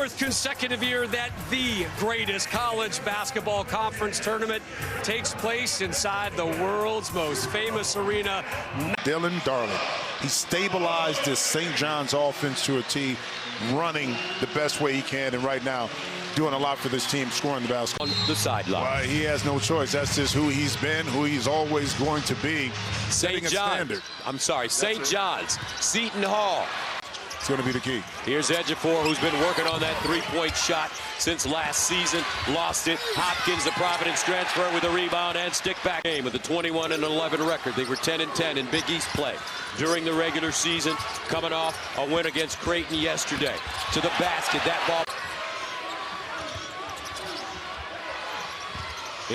4th consecutive year that the greatest college basketball conference tournament takes place inside the world's most famous arena. Dylan Darling. He stabilized this St. John's offense to a T, running the best way he can, and right now doing a lot for this team, scoring the basketball. On the sideline. Well, he has no choice. That's just who he's been, who he's always going to be. St. John's. I'm sorry, St. John's. Seton Hall. It's going to be the key. Here's Ejiofor, who's been working on that three-point shot since last season. Lost it. Hopkins, the Providence transfer, with a rebound and stick-back game with a 21-11 record. They were 10-10 in Big East play during the regular season, coming off a win against Creighton yesterday. To the basket, that ball.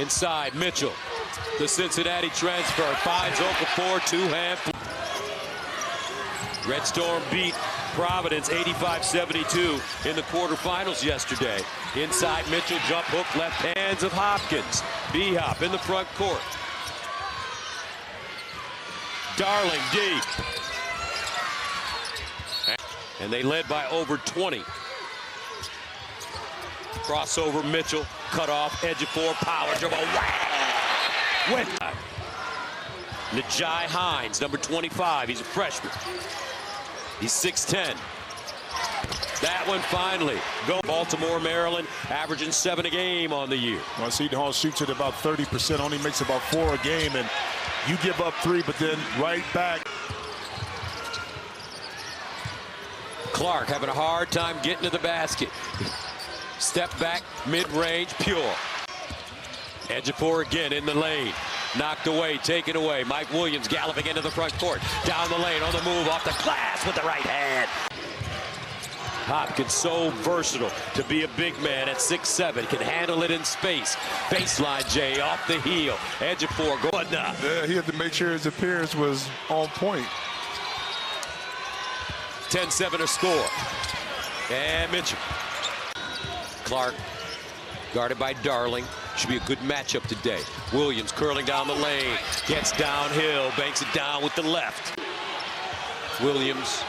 Inside, Mitchell, the Cincinnati transfer, finds Okafor, two-hand. Red Storm beat Providence 85-72 in the quarterfinals yesterday. Inside, Mitchell, jump hook, left hands of Hopkins. B-Hop in the front court. Darling deep. And they led by over 20. Crossover, Mitchell, cut off, Ejiofor, power dribble, went. Najai Hines, number 25, he's a freshman. He's 6'10". That one finally. Go Baltimore, Maryland, averaging 7 a game on the year. Well, Seton Hall shoots at about 30%, only makes about 4 a game, and you give up 3, but then right back. Clark having a hard time getting to the basket. Step back, mid-range, pure. Ejiofor again in the lane. Knocked away, taken away. Mike Williams galloping into the front court. Down the lane, on the move, off the glass with the right hand. Hopkins so versatile to be a big man at 6'7", can handle it in space. Baseline J off the heel. Ejiofor going up. Yeah, he had to make sure his appearance was on point. 10-7 a score. And Mitchell. Clark guarded by Darling. Should be a good matchup today. Williams curling down the lane. Gets downhill. Banks it down with the left. Williams.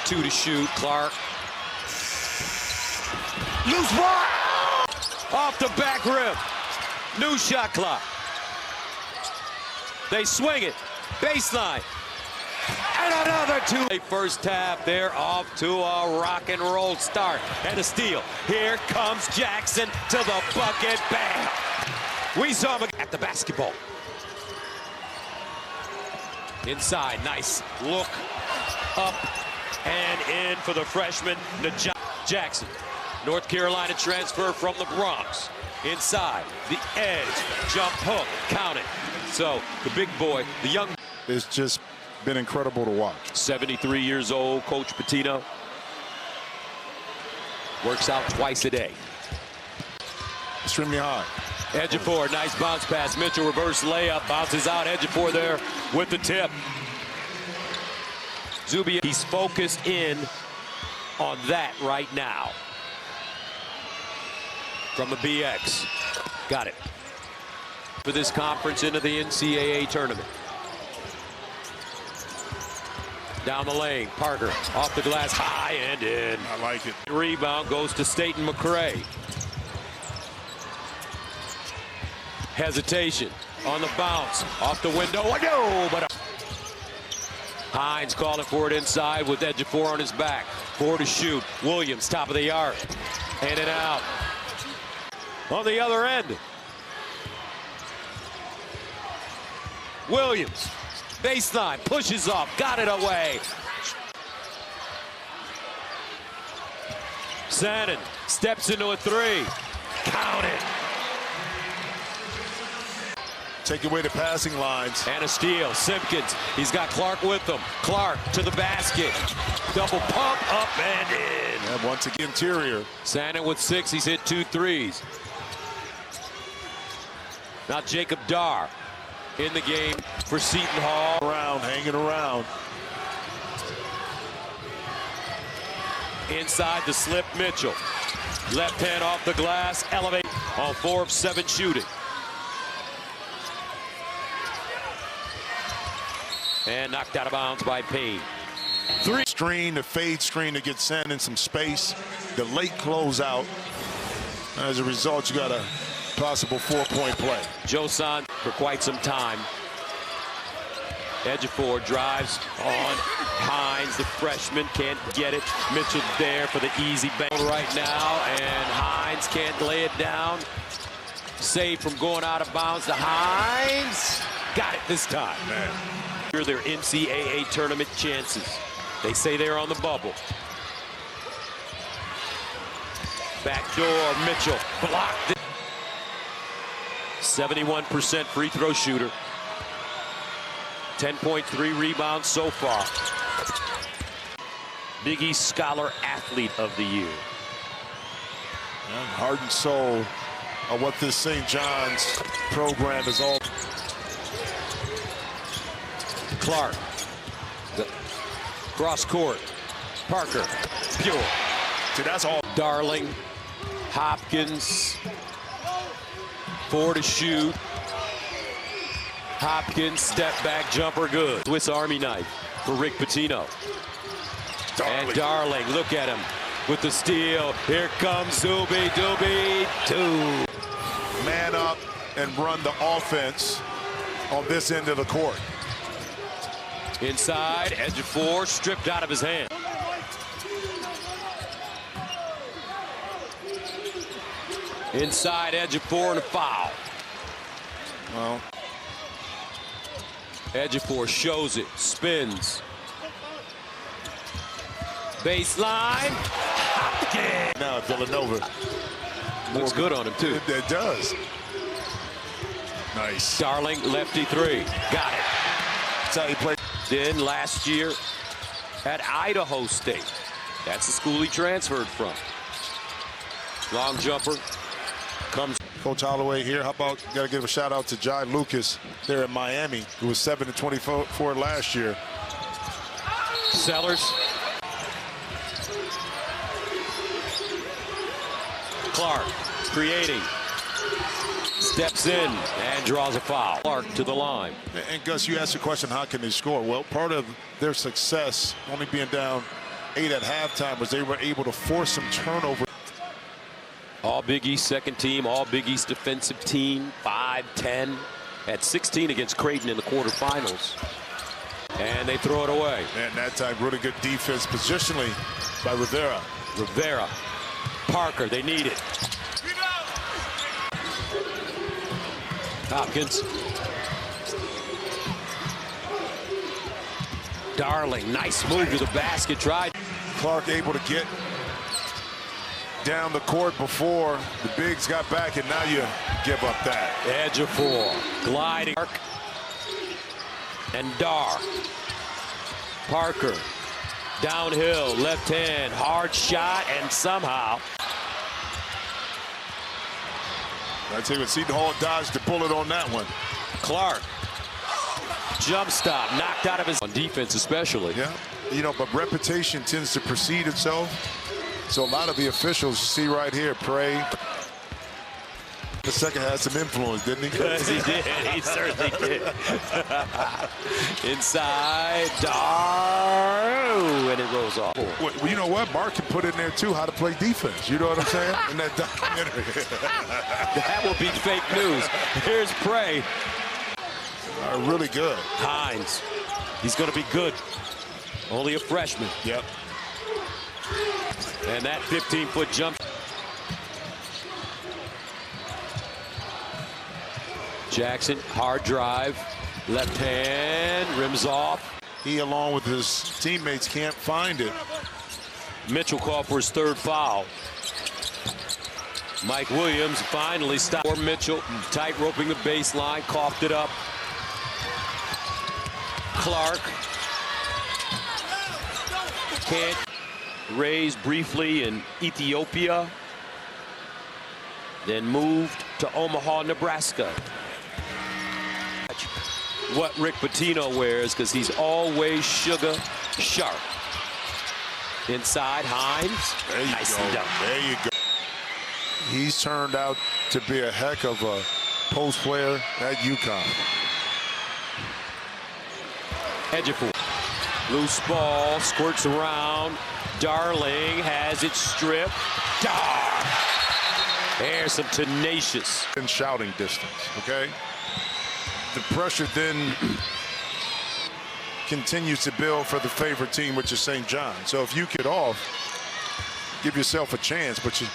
2 to shoot. Clark. Loose ball! Off the back rim. New shot clock. They swing it. Baseline. And another 2. First half, they're off to a rock and roll start. And a steal. Here comes Jackson to the bucket. Bam! We saw him at the basketball. Inside, nice look. Up and in for the freshman, Najai Jackson. North Carolina transfer from the Bronx. Inside, the edge, jump hook, count it. So, the big boy, the young. It's just been incredible to watch. 73 years old, Coach Pitino. Works out twice a day. Extremely high. Ejiofor, nice bounce pass. Mitchell, reverse layup, bounces out. Ejiofor there with the tip. Zuby, he's focused in on that right now. From the BX. Got it. For this conference into the NCAA tournament. Down the lane, Parker off the glass, high and in. I like it. Rebound goes to Seton McCray. Hesitation on the bounce, off the window. No, but Hines calling for it inside with Ejiofor on his back. 4 to shoot. Williams, top of the arc. In and out. On the other end. Williams. Baseline, pushes off, got it away. Seton steps into a 3. Count it. Take away the passing lines. And a steal. Simpkins, he's got Clark with him. Clark to the basket. Double pump, up and in. And once again, interior. Seton with 6, he's hit 2 threes. Now Jacob Dar in the game for Seton Hall. Hanging around. Inside the slip, Mitchell. Left hand off the glass, elevate on 4 of 7 shooting. And knocked out of bounds by Payne. 3. screen, the fade screen to get sent in some space, the late closeout. As a result, you got a possible 4-point play. Seton for quite some time. Ejiofor drives on Hines, the freshman, can't get it. Mitchell there for the easy bang right now, and Hines can't lay it down. Saved from going out of bounds to Hines. Got it this time. Man. Here are their NCAA tournament chances. They say they're on the bubble. Backdoor, Mitchell blocked it. 71% free throw shooter. 10.3 rebounds so far. Big East Scholar Athlete of the Year. Heart and soul of what this St. John's program is all. Clark. Cross court. Parker. Pure. See, that's all. Darling. Hopkins. 4 to shoot. Hopkins, step back jumper, good. Swiss Army knife for Rick Pitino. And Darling, look at him with the steal. Here comes Zuby, Doobie, 2. Man up and run the offense on this end of the court. Inside, Ejiofor stripped out of his hand. Inside, Ejiofor and a foul. Well, Ejiofor shows it, spins. Baseline. Hopkins. now Villanova. Looks good on him, too. It does. Nice. Darling, lefty 3. Got it. That's how he played. Then last year at Idaho State. That's the school he transferred from. Long jumper. Comes. Coach Holloway here. How about, got to give a shout out to Jai Lucas there in Miami, who was 7-24 last year. Sellers. Clark creating. Steps in and draws a foul. Clark to the line. And Gus, you asked the question, how can they score? Well, part of their success, only being down 8 at halftime, was they were able to force some turnover. All Big East second team, all Big East defensive team, 5-10 at 16 against Creighton in the quarterfinals. And they throw it away. And that time, really good defense positionally by Rivera. Rivera, Parker, they need it. Hopkins. Darling, nice move to the basket. Tried. Clark able to get down the court before the bigs got back, and now you give up that. Ejiofor gliding. And Dar. Parker downhill, left hand, hard shot, and somehow. I tell you what, Seton Hall dodged the bullet on that one. Clark. Jump stop, knocked out of his on defense especially. Yeah, you know, but reputation tends to precede itself. So a lot of the officials, you see right here, pray. The second had some influence, didn't he? Yes, he did. He certainly did. Inside, Dar, and it rolls off. Well, you know what? Mark can put in there, too, how to play defense. You know what I'm saying? In that documentary. That will be fake news. Here's Prey. Really good. Hines. He's going to be good. Only a freshman. Yep. And that 15-foot jump. Jackson, hard drive. Left hand, rims off. He, along with his teammates, can't find it. Mitchell called for his 3rd foul. Mike Williams finally stopped for Mitchell. Tight roping the baseline, coughed it up. Clark. Can't. Raised briefly in Ethiopia. Then moved to Omaha, Nebraska. What Rick Pitino wears, because he's always sugar sharp. Inside, Hines. There you Nicely go. done. There you go. He's turned out to be a heck of a post player at UConn. Ejiofor. Loose ball, squirts around. Darling has it stripped. Dar! There's some tenacious. In shouting distance, okay? The pressure then continues to build for the favorite team, which is St. John. So if you get off, give yourself a chance, but you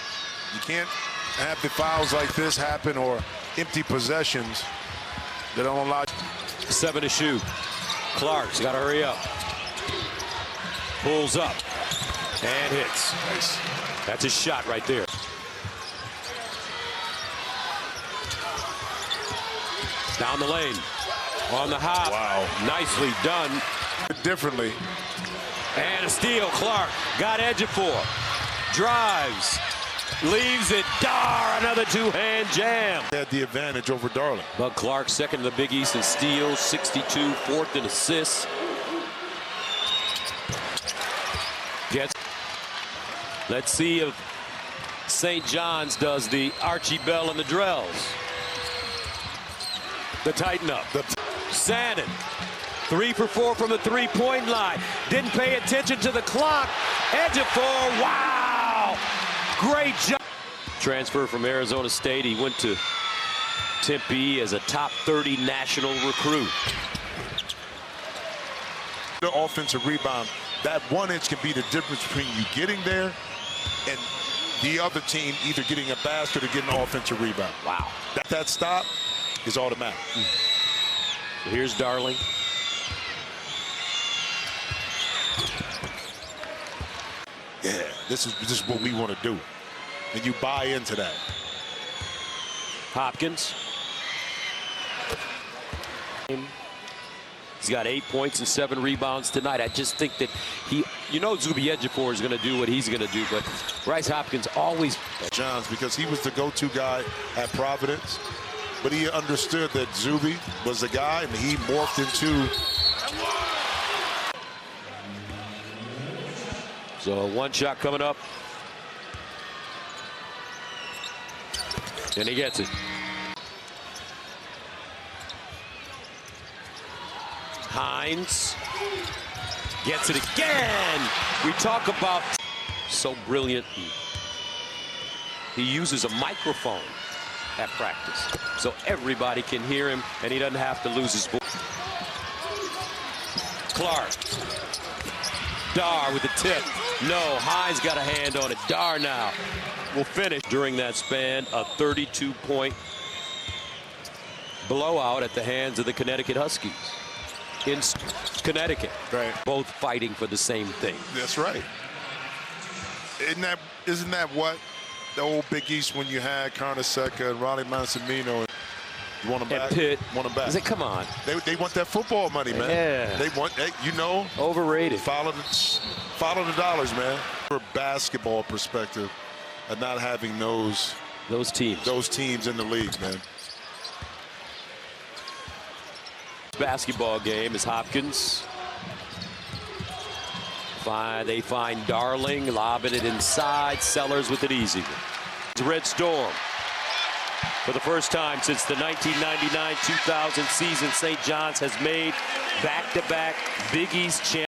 can't have the fouls like this happen or empty possessions that don't allow. 7 to shoot. Clark's got to hurry up. Pulls up and hits. Nice. That's a shot right there. Down the lane. On the hop. Wow. Nicely done. Differently. And a steal. Clark got Ejiofor. Drives. Leaves it. Dar, another two-hand jam. Had the advantage over Darling. But Clark second in the Big East in steals, 62, fourth in assists. Let's see if St. John's does the Archie Bell and the Drells. The tighten up. Sannon, 3 for 4 from the three-point line. Didn't pay attention to the clock. Ejiofor, wow! Great job. Transfer from Arizona State. He went to Tempe as a top 30 national recruit. The offensive rebound, that 1 inch can be the difference between you getting there and the other team either getting a basket or getting an offensive rebound. Wow. That stop is automatic. So here's Darling. Yeah, this is what we want to do. And you buy into that. Hopkins. He's got 8 points and 7 rebounds tonight. I just think that Zuby Ejiofor is going to do what he's going to do, but Bryce Hopkins always. Johns, because he was the go-to guy at Providence, but he understood that Zuby was the guy, and he morphed into. So 1 shot coming up. And he gets it. Hines gets it again. We talk about so brilliant. He uses a microphone at practice so everybody can hear him and he doesn't have to lose his voice. Clark. Dar with the tip. No, Hines got a hand on it. Dar now will finish. During that span, a 32-point blowout at the hands of the Connecticut Huskies. In Connecticut, right. Both fighting for the same thing. That's right. Isn't that what the old Big East when you had Carnesecca and Ronnie Massimino? You want them back? Pitt. Want them back? I said, come on. They want that football money, man. Yeah. They want, Overrated. Follow the dollars, man. From a basketball perspective, and not having those teams in the league, man. Basketball game is Hopkins. They find Darling, lobbing it inside. Sellers with it easy. It's Red Storm. For the first time since the 1999-2000 season, St. John's has made back-to-back Big East championships.